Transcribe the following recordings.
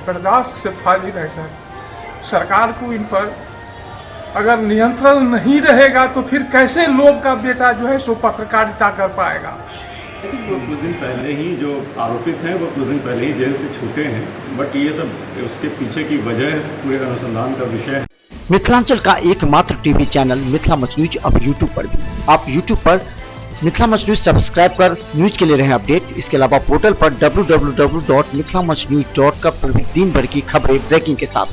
बर्दाश्त से खाली रह सर। सरकार को इन पर अगर नियंत्रण नहीं रहेगा तो फिर कैसे लोग का बेटा जो है सो पत्रकारिता कर पाएगा। वो कुछ दिन पहले ही जो आरोपित हैं वो कुछ दिन पहले ही जेल से छूटे हैं, बट ये सब उसके पीछे की वजह पूरे अनुसंधान का विषय है। मिथिलांचल का एकमात्र TV channel Mithila much news अब यूट्यूब पर भी। आप यूट्यूब पर मिथिला मच न्यूज सब्सक्राइब कर न्यूज के लिए रहे अपडेट। इसके अलावा पोर्टल पर www.mithilamachnews.com पर भी दिन भर की खबरें ब्रेकिंग के साथ।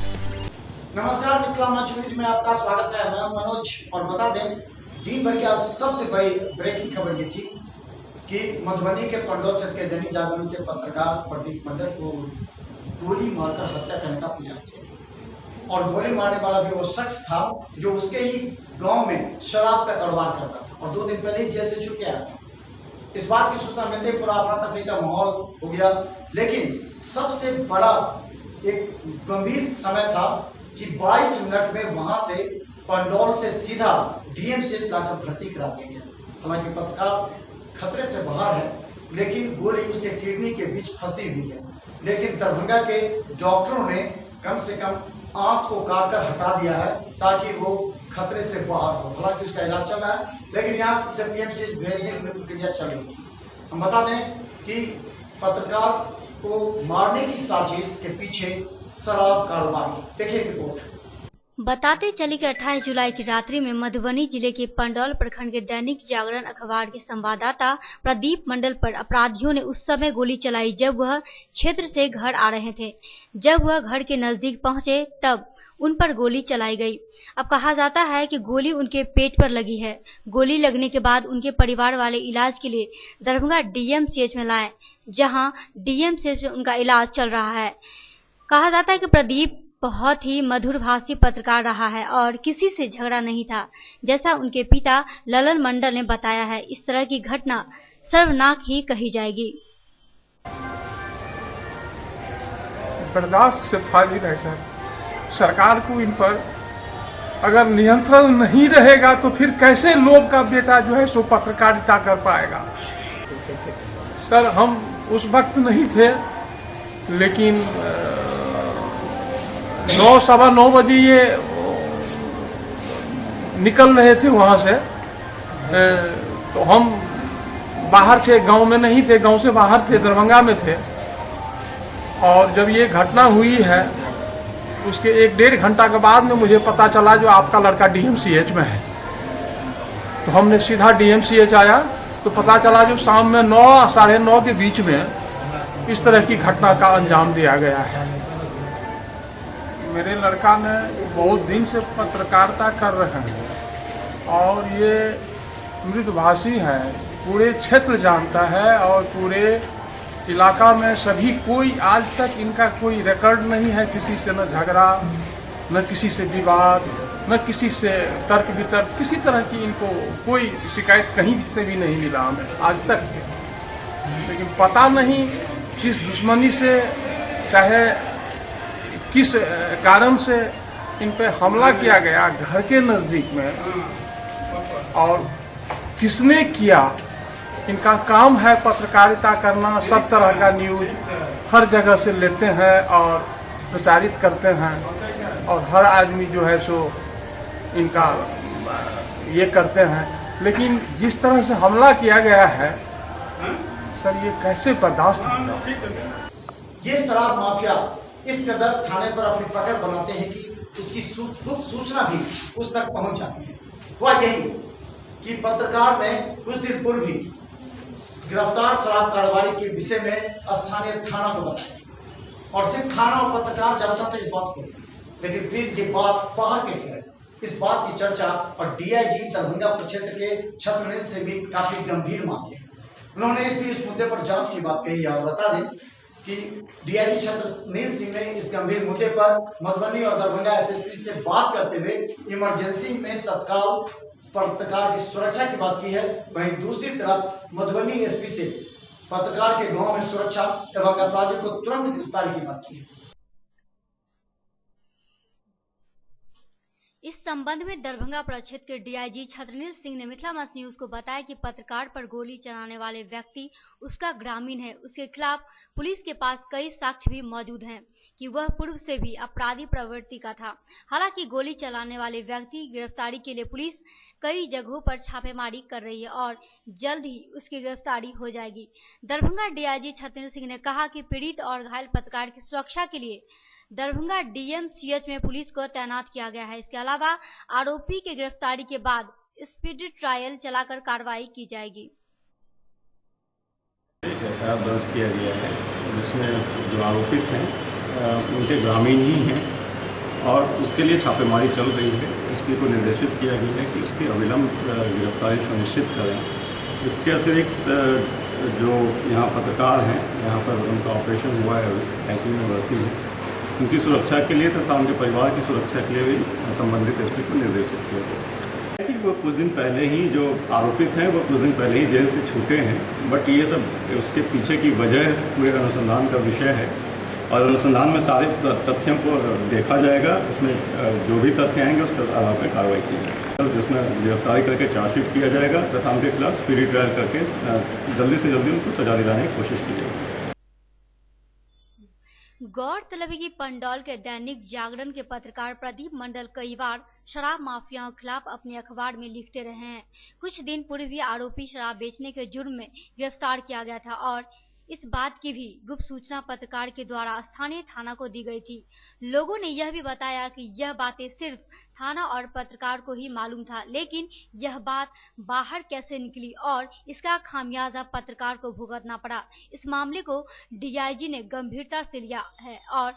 नमस्कार, मिथिला मच न्यूज में आपका स्वागत है। मैं मनोज और बता दें दिन भर की आज सबसे बड़ी ब्रेकिंग खबर ये थी कि मधुबनी के पंडौल क्षेत्र के दैनिक जागरण के पत्रकार प्रदीप मंडल को गोली मारकर हत्या करने का प्रयास किया और गोली मारने वाला भी वो शख्स था जो उसके ही गांव में शराब का कारोबार करता था और 2 दिन पहले जेल से छूट के आया था। इस बात की सूचना मिलते ही पूरा अफरा तफरी का माहौल हो गया, लेकिन सबसे बड़ा एक गंभीर समय था कि 22 मिनट में वहां से पंडौल से सीधा डीएमसीएच लाकर भर्ती करा दिया गया। हालांकि पत्रकार खतरे से बाहर है, लेकिन गोली उसके किडनी के बीच फंसी हुई है। लेकिन दरभंगा के डॉक्टरों ने कम से कम आंख को काटकर हटा दिया है ताकि वो खतरे से बाहर हो। हालांकि उसका इलाज चल रहा है, लेकिन यहाँ से पीएमसीएच भेजने की प्रक्रिया चल रही थी। हम बता दें कि पत्रकार को मारने की साजिश के पीछे शराब कारोबारी। देखिए रिपोर्ट। बताते चले कि 28 जुलाई की रात्रि में मधुबनी जिले के पंडौल प्रखंड के दैनिक जागरण अखबार के संवाददाता प्रदीप मंडल पर अपराधियों ने उस समय गोली चलाई जब वह क्षेत्र से घर आ रहे थे। जब वह घर के नजदीक पहुंचे तब उन पर गोली चलाई गई। अब कहा जाता है कि गोली उनके पेट पर लगी है। गोली लगने के बाद उनके परिवार वाले इलाज के लिए दरभंगा डीएमसीएच में लाए, जहां डीएमसीएच में उनका इलाज चल रहा है। कहा जाता है कि प्रदीप बहुत ही मधुरभाषी पत्रकार रहा है और किसी से झगड़ा नहीं था, जैसा उनके पिता ललन मंडल ने बताया है। इस तरह की घटना शर्मनाक ही कही जाएगी। बर्दाश्त से खाली रह सर। सरकार को इन पर अगर नियंत्रण नहीं रहेगा तो फिर कैसे लोग का बेटा जो है सो पत्रकारिता कर पाएगा। सर हम उस वक्त नहीं थे, लेकिन 9-9:15 बजे ये निकल रहे थे वहाँ से। तो हम बाहर थे, गांव में नहीं थे, गांव से बाहर थे, दरभंगा में थे। और जब ये घटना हुई है उसके 1-1.5 घंटा के बाद में मुझे पता चला जो आपका लड़का डीएमसीएच में है। तो हमने सीधा डीएमसीएच आया तो पता चला जो शाम में 9-9:30 के बीच में इस तरह की घटना का अंजाम दिया गया है। मेरे लड़का ने बहुत दिन से पत्रकारिता कर रहे हैं और ये मृदुभाषी है, पूरे क्षेत्र जानता है और पूरे इलाका में सभी कोई आज तक इनका कोई रिकॉर्ड नहीं है, किसी से न झगड़ा, न किसी से विवाद, न किसी से तर्क वितर्क, किसी तरह की इनको कोई शिकायत कहीं से भी नहीं मिला हमें आज तक। लेकिन पता नहीं किस दुश्मनी से, चाहे किस कारण से इन पे हमला किया गया घर के नज़दीक में और किसने किया। इनका काम है पत्रकारिता करना, सब तरह का न्यूज हर जगह से लेते हैं और प्रचारित करते हैं और हर आदमी जो है सो इनका ये करते हैं। लेकिन जिस तरह से हमला किया गया है सर, ये कैसे बर्दाश्त होगा। ये शराब माफिया इस कदर थाने पर अपनी पकड़ बनाते हैं कि उसकी गुप्त सूचना भी उस तक पहुंच जाती है। हुआ यही कि पत्रकार ने कुछ दिन पूर्व भी गिरफ्तार शराब कारोबारी के विषय में स्थानीय थाना को बताया और सिर्फ थाना और पत्रकार जानता था इस बात को, लेकिन फिर ये बात बाहर कैसे है, इस बात की चर्चा और डीआईजी दरभंगा प्रक्षेत्र के छत्रनेल से भी काफी गंभीर मांगे। उन्होंने इस मुद्दे पर जांच की बात कही है और बता दें कि डीआईजी छत्रनेल सिंह ने इस गंभीर मुद्दे पर मधुबनी और दरभंगा एसएसपी से बात करते हुए इमरजेंसी में तत्काल पत्रकार की सुरक्षा की बात की है। वहीं दूसरी तरफ मधुबनी एसपी से पत्रकार के गांव में सुरक्षा एवं अपराधियों को तुरंत गिरफ्तारी की बात की है। इस संबंध में दरभंगा प्रक्षेत्र के डीआईजी छत्रनील सिंह ने मिथिलामच न्यूज को बताया कि पत्रकार पर गोली चलाने वाले व्यक्ति उसका ग्रामीण है। उसके खिलाफ पुलिस के पास कई साक्ष्य भी मौजूद हैं कि वह पूर्व से भी अपराधी प्रवृत्ति का था। हालांकि गोली चलाने वाले व्यक्ति की गिरफ्तारी के लिए पुलिस कई जगहों पर छापेमारी कर रही है और जल्द ही उसकी गिरफ्तारी हो जाएगी। दरभंगा डीआईजी छत्रनील सिंह ने कहा कि पीड़ित और घायल पत्रकार की सुरक्षा के लिए दरभंगा डीएमसीएच में पुलिस को तैनात किया गया है। इसके अलावा आरोपी की गिरफ्तारी के बाद स्पीड ट्रायल चलाकर कार्रवाई की जाएगी। एफआईआर दर्ज किया गया है जिसमें जो आरोपित हैं उनके ग्रामीण ही हैं और उसके लिए छापेमारी चल रही है। एसपी को निर्देशित किया गया है कि उसकी अविलंब गिरफ्तारी सुनिश्चित करें। इसके अतिरिक्त जो यहाँ पत्रकार हैं, यहाँ पर उनका ऑपरेशन हुआ है, आईसीयू में भर्ती है, उनकी सुरक्षा के लिए तथा उनके परिवार की सुरक्षा के लिए भी संबंधित एसपी को निर्देशित किया गया कि वो कुछ दिन पहले ही जो आरोपित हैं वो कुछ दिन पहले ही जेल से छूटे हैं। बट ये सब उसके पीछे की वजह पूरे अनुसंधान का विषय है और अनुसंधान में सारे तथ्यों को देखा जाएगा। उसमें जो भी तथ्य आएंगे उसके आधार पर कार्रवाई की जाएगी, जिसमें गिरफ्तारी करके चार्जशीट किया जाएगा तथा उनके खिलाफ स्पीडी ट्रायल करके जल्दी से जल्दी उनको सजा दिलाने की कोशिश की जाएगी। गौरतलब है कि पंडौल के दैनिक जागरण के पत्रकार प्रदीप मंडल कई बार शराब माफियाओं के खिलाफ अपने अखबार में लिखते रहे हैं। कुछ दिन पूर्व भी आरोपी शराब बेचने के जुर्म में गिरफ्तार किया गया था और इस बात की भी गुप्त सूचना पत्रकार के द्वारा स्थानीय थाना को दी गई थी। लोगों ने यह भी बताया कि यह बातें सिर्फ थाना और पत्रकार को ही मालूम था, लेकिन यह बात बाहर कैसे निकली और इसका खामियाजा पत्रकार को भुगतना पड़ा। इस मामले को डीआईजी ने गंभीरता से लिया है और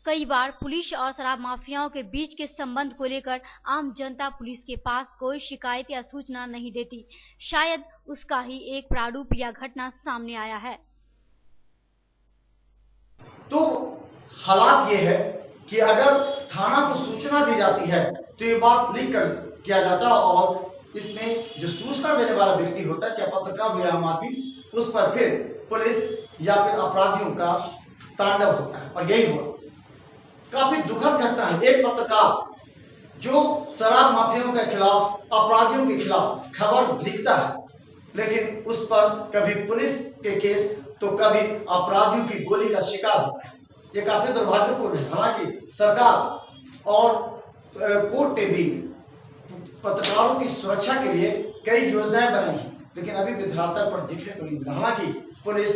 कई बार पुलिस और शराब माफियाओं के बीच के संबंध को लेकर आम जनता पुलिस के पास कोई शिकायत या सूचना नहीं देती। शायद उसका ही एक प्रारूप या घटना सामने आया है। तो हालात ये है कि अगर थाना को सूचना दी जाती है तो ये बात लिख कर किया जाता है और इसमें जो सूचना देने वाला व्यक्ति होता है, चाहे पत्रकार हो या आम आदमी, उस पर फिर पुलिस या फिर अपराधियों का तांडव होता है। और यही हुआ। काफी दुखद घटना है। एक पत्रकार जो शराब माफियाओं के खिलाफ, अपराधियों के खिलाफ खबर लिखता है, लेकिन उस पर कभी पुलिस के केस तो कभी अपराधियों की गोली का शिकार होता है। ये काफी दुर्भाग्यपूर्ण है। हालांकि सरकार और कोर्ट ने भी पत्रकारों की सुरक्षा के लिए कई योजनाएं बनाई हैं, लेकिन अभी भी धरातल पर दिखने को नहीं मिला। हालांकि पुलिस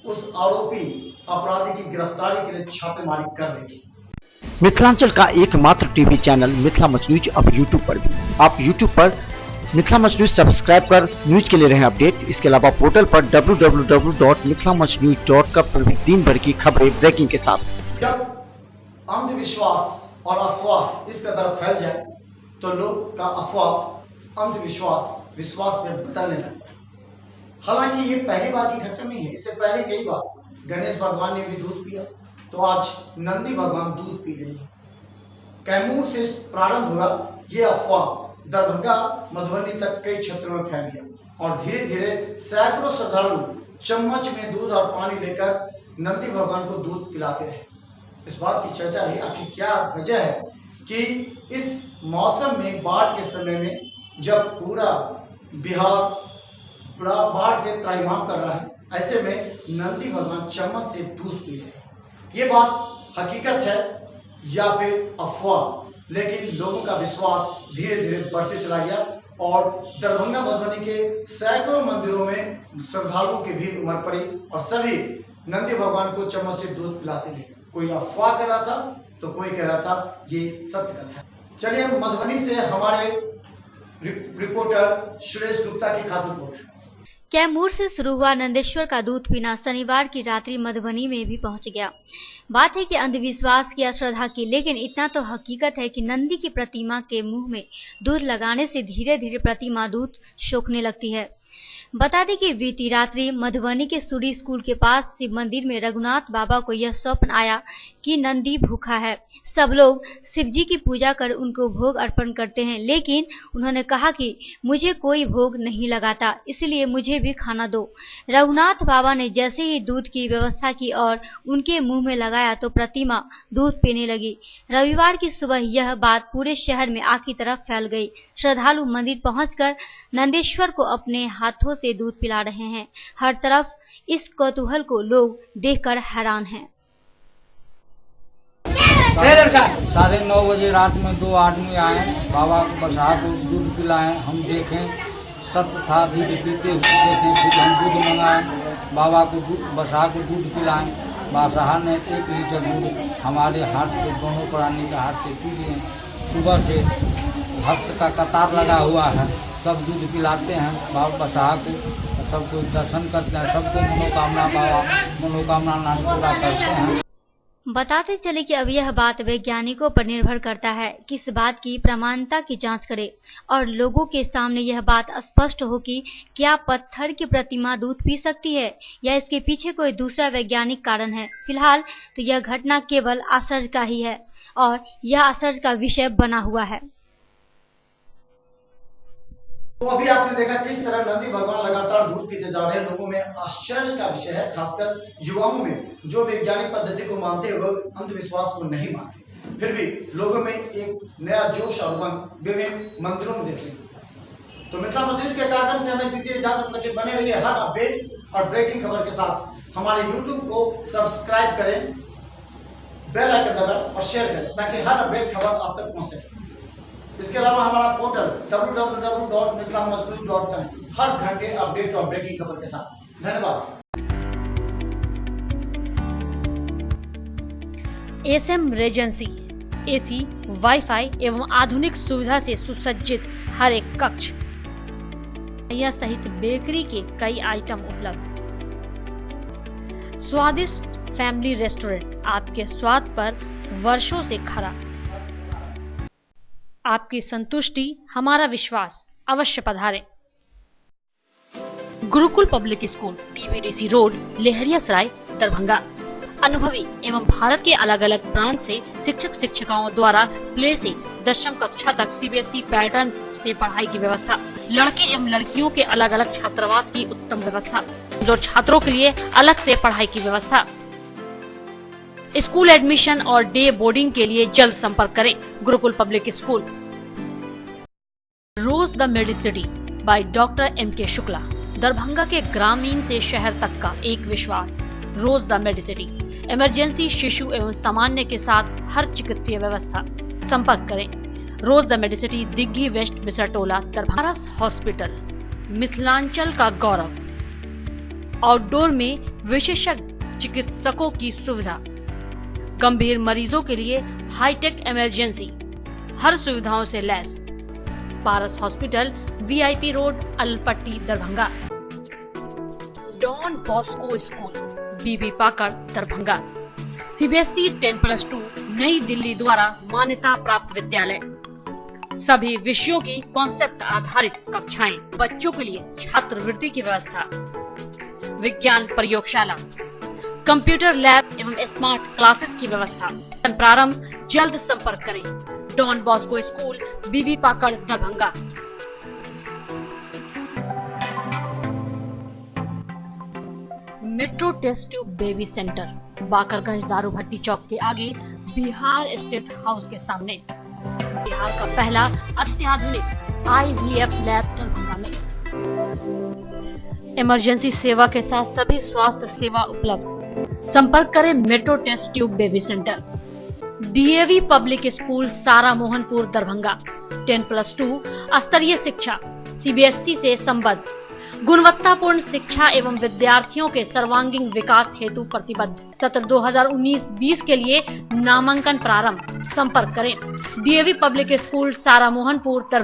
उस आरोपी अपराधी की गिरफ्तारी के लिए छापेमारी कर रही है। मिथिलांचल का एकमात्र टीवी चैनल मिथिलामच न्यूज अब यूट्यूब पर भी। आप यूट्यूब पर मिथिलामच न्यूज सब्सक्राइब कर न्यूज के लिए रहें अपडेट। इसके अलावा पोर्टल पर www.mithilamachnews.com पर भी दिन भर की खबरें ब्रेकिंग के साथ। जब अंधविश्वास और अफवाह इस कदर फैल जाए तो लोग का अफवाह अंधविश्वास विश्वास में बदलने लगता है। हालांकि ये पहली बार की घटना नहीं है। इससे पहले कई बार गणेश भगवान ने भी दूध पिया, तो आज नंदी भगवान दूध पी रही है। कैमूर से प्रारंभ हुआ ये अफवाह दरभंगा मधुबनी तक कई क्षेत्रों में फैल गया और धीरे धीरे सैकड़ों श्रद्धालु चम्मच में दूध और पानी लेकर नंदी भगवान को दूध पिलाते रहे। इस बात की चर्चा रही आखिर क्या वजह है कि इस मौसम में, बाढ़ के समय में, जब पूरा बिहार बाढ़ से त्राहिमाम कर रहा है, ऐसे में नंदी भगवान चम्मच से दूध पी रहे हैं। ये बात हकीकत है या फिर अफवाह, लेकिन लोगों का विश्वास धीरे धीरे बढ़ते चला गया और दरभंगा मधुबनी के सैकड़ों मंदिरों में श्रद्धालुओं की भीड़ उमड़ पड़ी और सभी नंदी भगवान को चम्मच से दूध पिलाते रहे। कोई अफवाह कर रहा था तो कोई कह रहा था ये सत्य कथा है। चलिए मधुबनी से हमारे रिपोर्टर सुरेश गुप्ता की खास रिपोर्ट। कैमूर से शुरू हुआ नंदेश्वर का दूध पीना शनिवार की रात्रि मधुबनी में भी पहुंच गया। बात है कि अंधविश्वास की, अश्रद्धा की, लेकिन इतना तो हकीकत है कि नंदी की प्रतिमा के मुंह में दूध लगाने से धीरे धीरे प्रतिमा दूध सोखने लगती है। बता दें कि बीती रात्रि मधुबनी के सूरी स्कूल के पास शिव मंदिर में रघुनाथ बाबा को यह स्वप्न आया कि नंदी भूखा है। सब लोग शिव जी की पूजा कर उनको भोग अर्पण करते हैं, लेकिन उन्होंने कहा कि मुझे कोई भोग नहीं लगाता, इसलिए मुझे भी खाना दो। रघुनाथ बाबा ने जैसे ही दूध की व्यवस्था की और उनके मुंह में लगाया तो प्रतिमा दूध पीने लगी। रविवार की सुबह यह बात पूरे शहर में आग की तरह फैल गई। श्रद्धालु मंदिर पहुंचकर नंदेश्वर को अपने हाथों से दूध पिला रहे हैं। हर तरफ इस कौतूहल को लोग देखकर हैरान हैं। 9:30 बजे रात में 2 आदमी आए, बाबा को बसा को दूध पिलाएं। हम देखें सत्य था, दूध पीते हुए देखें, फिर हम दूध मंगाए, बाबा को बसा को दूध पिलाएं। बादशाह ने 1 लीटर दूध हमारे हाथ से, दोनों प्राणी के हाथ से पी लिए। सुबह से भक्त का कतार लगा हुआ है, सब दूध पिलाते हैं बाबा बसाह को, सबको दर्शन करते हैं, सबको मनोकामना बाबा मनोकामना पूरा करते हैं। बताते चले कि अब यह बात वैज्ञानिकों पर निर्भर करता है कि इस बात की प्रमाणिकता की जांच करें और लोगों के सामने यह बात स्पष्ट हो कि क्या पत्थर की प्रतिमा दूध पी सकती है या इसके पीछे कोई दूसरा वैज्ञानिक कारण है। फिलहाल तो यह घटना केवल आश्चर्य का ही है और यह आश्चर्य का विषय बना हुआ है। तो अभी आपने देखा किस तरह नंदी भगवान लगातार दूध पीते जा रहे हैं। लोगों में आश्चर्य का विषय है, खासकर युवाओं में जो वैज्ञानिक पद्धति को मानते हैं वो अंधविश्वास को नहीं मानते, फिर भी लोगों में एक नया जोश और उमंग विभिन्न मंदिरों में देखने को। तो मिथिला मजदूर के कार्यक्रम से हमें दीजिए इजाजत, लगे बने रहिए हर अपडेट और ब्रेकिंग खबर के साथ। हमारे YouTube को सब्सक्राइब करें, बेल आइकन दबाएं और शेयर करें ताकि हर अपडेट खबर आप तक पहुंच सके। इसके अलावा हमारा पोर्टल www.mithilamazdoor.com हर घंटे अपडेट और ब्रेकिंग खबर के साथ। धन्यवाद। एसएम रेजेंसी एसी, वाईफाई एवं आधुनिक सुविधा से सुसज्जित हर एक कक्ष यह सहित बेकरी के कई आइटम उपलब्ध। स्वादिष्ट फैमिली रेस्टोरेंट आपके स्वाद पर वर्षों से खरा। आपकी संतुष्टि हमारा विश्वास, अवश्य पधारें। Gurukul public school, TBDC road, Laheriasarai, Darbhanga. अनुभवी एवं भारत के अलग अलग प्रांत से शिक्षक शिक्षिकाओं द्वारा प्ले से 10वीं कक्षा तक सीबीएसई पैटर्न से पढ़ाई की व्यवस्था। लड़के एवं लड़कियों के अलग अलग छात्रावास की उत्तम व्यवस्था, जो छात्रों के लिए अलग से पढ़ाई की व्यवस्था। स्कूल एडमिशन और डे बोर्डिंग के लिए जल्द संपर्क करें। Gurukul public school. Rose the Medicity by doctor MK Shukla, Darbhanga के ग्रामीण से शहर तक का एक विश्वास। रोज द मेडिसिटी, इमरजेंसी, शिशु एवं सामान्य के साथ हर चिकित्सीय व्यवस्था। संपर्क करें। Rose the Medicity, Digghi west, Bisartola, Darbhanga. Hospital, Mithilanchal का गौरव। आउटडोर में विशेषज्ञ चिकित्सकों की सुविधा। गंभीर मरीजों के लिए हाईटेक इमरजेंसी, हर सुविधाओं से लैस। Paras hospital, VIP road, Alpatti, Darbhanga. Don Bosco school, BB Pakar, Darbhanga. CBSE 10+2 नई दिल्ली द्वारा मान्यता प्राप्त विद्यालय। सभी विषयों की कॉन्सेप्ट आधारित कक्षाएं, बच्चों के लिए छात्रवृत्ति की व्यवस्था। विज्ञान प्रयोगशाला, कंप्यूटर लैब एवं स्मार्ट क्लासेस की व्यवस्था। प्रारंभ, जल्द संपर्क करें। Don Bosco school, BB Pakar, Darbhanga. Metro test tube baby centre, Bakarganj Daru Bhatti चौक के आगे, बिहार स्टेट हाउस के सामने। बिहार का पहला अत्याधुनिक IVF लैब दरभंगा में। इमरजेंसी सेवा के साथ सभी स्वास्थ्य सेवा उपलब्ध। संपर्क करें metro test tube baby centre. DAV public school, Sara Mohanpur, Darbhanga. 10+2 स्तरीय शिक्षा, CBSE से संबद्ध, गुणवत्तापूर्ण शिक्षा एवं विद्यार्थियों के सर्वांगीण विकास हेतु प्रतिबद्ध। सत्र 2019-20 के लिए नामांकन प्रारंभ। संपर्क करें। DAV public school, Sara Mohanpur, Darbhanga.